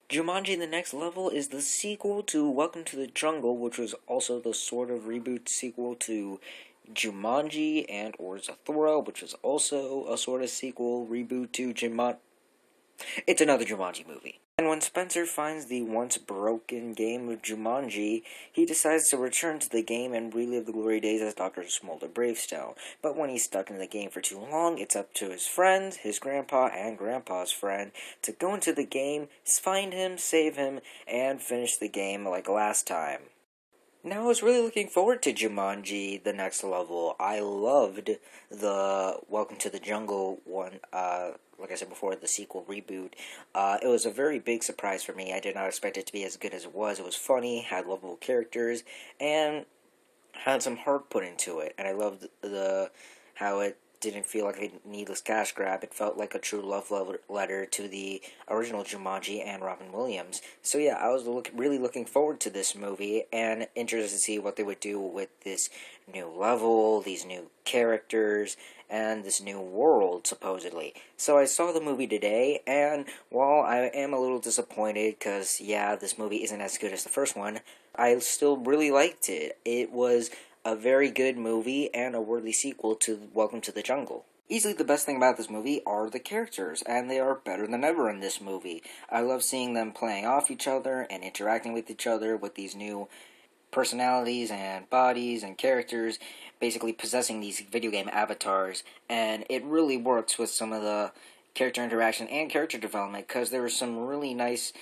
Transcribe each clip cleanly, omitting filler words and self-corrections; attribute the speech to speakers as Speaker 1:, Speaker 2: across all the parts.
Speaker 1: Jumanji: The Next Level is the sequel to Welcome to the Jungle, which was also the sort of reboot sequel to Jumanji and or Zathura, which was also a sort of sequel reboot to Jumanji. It's another Jumanji movie. And when Spencer finds the once broken game of Jumanji, he decides to return to the game and relive the glory days as Dr. Smolder Bravestone. But when he's stuck in the game for too long, it's up to his friends, his grandpa, and grandpa's friend to go into the game, find him, save him, and finish the game like last time. Now, I was really looking forward to Jumanji: The Next Level. I loved the Welcome to the Jungle one, like I said before, the sequel reboot. It was a very big surprise for me. I did not expect it to be as good as it was. It was funny, had lovable characters, and had some heart put into it. And I loved how it didn't feel like a needless cash grab. It felt like a true love letter to the original Jumanji and Robin Williams. So yeah, I was really looking forward to this movie and interested to see what they would do with this new level, these new characters, and this new world, supposedly. So I saw the movie today, and while I am a little disappointed, because yeah, this movie isn't as good as the first one, I still really liked it. It was a very good movie and a worthy sequel to Welcome to the Jungle. Easily the best thing about this movie are the characters, and they are better than ever in this movie. I love seeing them playing off each other and interacting with each other with these new personalities and bodies and characters, basically possessing these video game avatars, and it really works with some of the character interaction and character development, because there were some really nice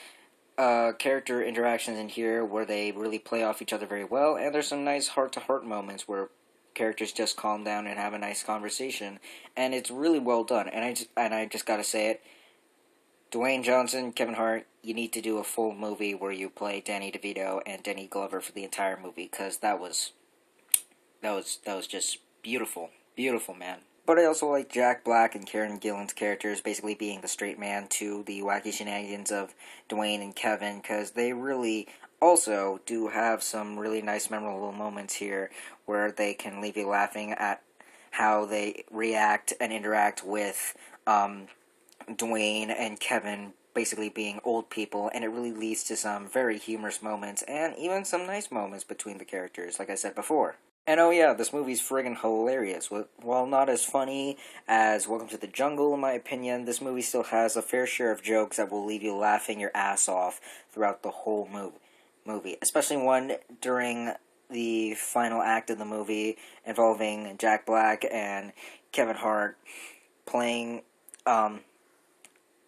Speaker 1: character interactions in here where they really play off each other very well, and there's some nice heart-to-heart moments where characters just calm down and have a nice conversation, and it's really well done. And I just gotta say it, Dwayne Johnson, Kevin Hart, you need to do a full movie where you play Danny DeVito and Danny Glover for the entire movie, because that was just beautiful, beautiful, man. But I also like Jack Black and Karen Gillan's characters basically being the straight man to the wacky shenanigans of Dwayne and Kevin, because they really also do have some really nice memorable moments here where they can leave you laughing at how they react and interact with Dwayne and Kevin basically being old people, and it really leads to some very humorous moments and even some nice moments between the characters, like I said before. And oh yeah, this movie's friggin' hilarious. While not as funny as Welcome to the Jungle, in my opinion, this movie still has a fair share of jokes that will leave you laughing your ass off throughout the whole movie. Especially one during the final act of the movie involving Jack Black and Kevin Hart playing,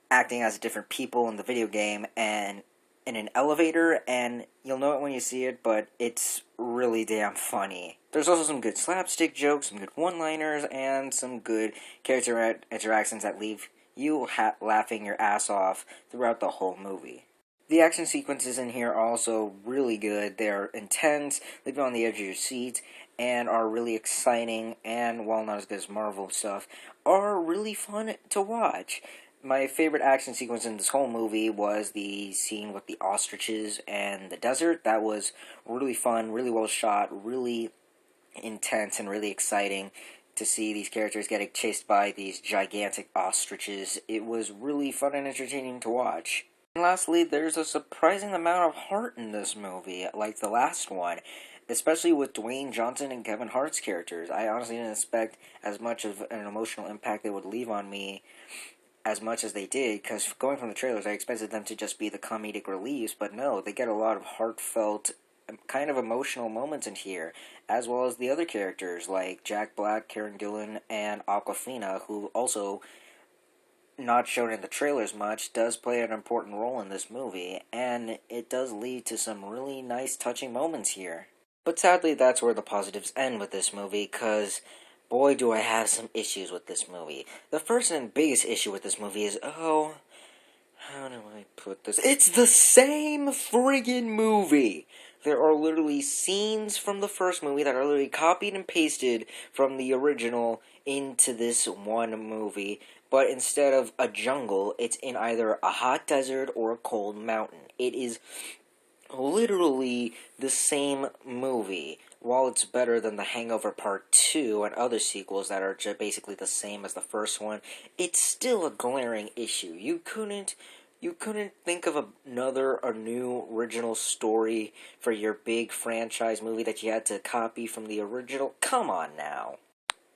Speaker 1: acting as different people in the video game and in an elevator, and you'll know it when you see it, but it's really damn funny. There's also some good slapstick jokes, some good one-liners, and some good character interactions that leave you laughing your ass off throughout the whole movie. The action sequences in here are also really good. They're intense, leave you on the edge of your seat, and are really exciting, and while not as good as Marvel stuff, are really fun to watch. My favorite action sequence in this whole movie was the scene with the ostriches and the desert. That was really fun, really well shot, really intense, and really exciting to see these characters getting chased by these gigantic ostriches. It was really fun and entertaining to watch. And lastly, there's a surprising amount of heart in this movie, like the last one, especially with Dwayne Johnson and Kevin Hart's characters. I honestly didn't expect as much of an emotional impact they would leave on me as much as they did, because going from the trailers, I expected them to just be the comedic reliefs, but no, they get a lot of heartfelt, kind of emotional moments in here, as well as the other characters, like Jack Black, Karen Gillan, and Awkwafina, who also, not shown in the trailers much, does play an important role in this movie, and it does lead to some really nice, touching moments here. But sadly, that's where the positives end with this movie, because boy, do I have some issues with this movie. The first and biggest issue with this movie is, how do I put this? It's the same friggin' movie! There are literally scenes from the first movie that are literally copied and pasted from the original into this one movie, but instead of a jungle, it's in either a hot desert or a cold mountain. It is literally the same movie. While it's better than The Hangover Part 2 and other sequels that are basically the same as the first one, it's still a glaring issue. You couldn't You couldn't think of a new original story for your big franchise movie that you had to copy from the original? Come on now.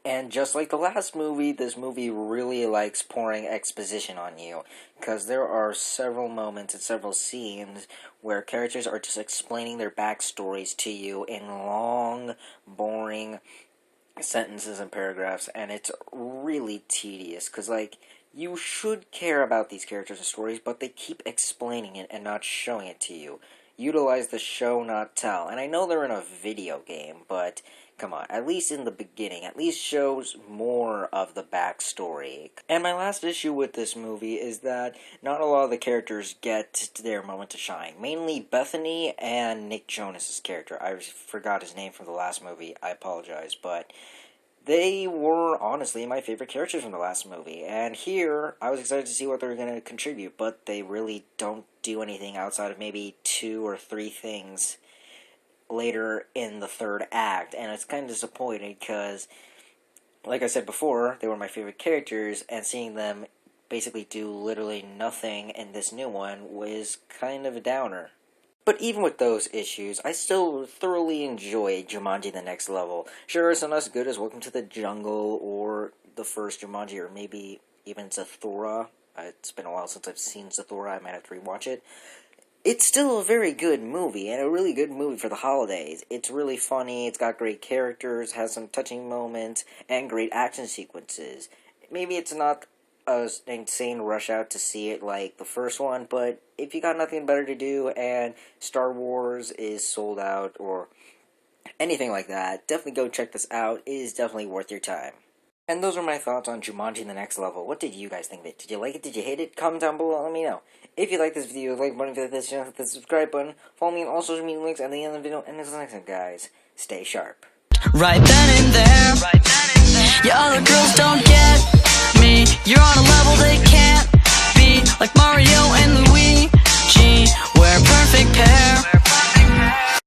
Speaker 1: And just like the last movie, this movie really likes pouring exposition on you, because there are several moments and several scenes where characters are just explaining their backstories to you in long, boring sentences and paragraphs, and it's really tedious, because, like, you should care about these characters and stories, but they keep explaining it and not showing it to you. Utilize the show, not tell. And I know they're in a video game, but come on, at least in the beginning, at least shows more of the backstory. And my last issue with this movie is that not a lot of the characters get their moment to shine. Mainly Bethany and Nick Jonas's character. I forgot his name from the last movie, I apologize, but they were honestly my favorite characters from the last movie, and here I was excited to see what they were going to contribute, but they really don't do anything outside of maybe 2 or 3 things later in the third act, and it's kind of disappointing because, like I said before, they were my favorite characters, and seeing them basically do literally nothing in this new one was kind of a downer. But even with those issues, I still thoroughly enjoy Jumanji The Next Level. Sure, it's not as good as Welcome to the Jungle or the first Jumanji, or maybe even Zathura. It's been a while since I've seen Zathura, I might have to rewatch it. It's still a very good movie, and a really good movie for the holidays. It's really funny, it's got great characters, has some touching moments, and great action sequences. Maybe it's not an insane rush out to see it like the first one, but if you got nothing better to do and Star Wars is sold out or anything like that, definitely go check this out. It is definitely worth your time. And those are my thoughts on Jumanji The Next Level. What did you guys think of it? Did you like it? Did you hate it? Comment down below, let me know. If you like this video, like button, if you like this channel, hit the subscribe button. Follow me on all social media links at the end of the video. And until next time, guys, stay sharp.
Speaker 2: Right then and there, yeah, other girls don't get me. You're on a level they can't be, like Mario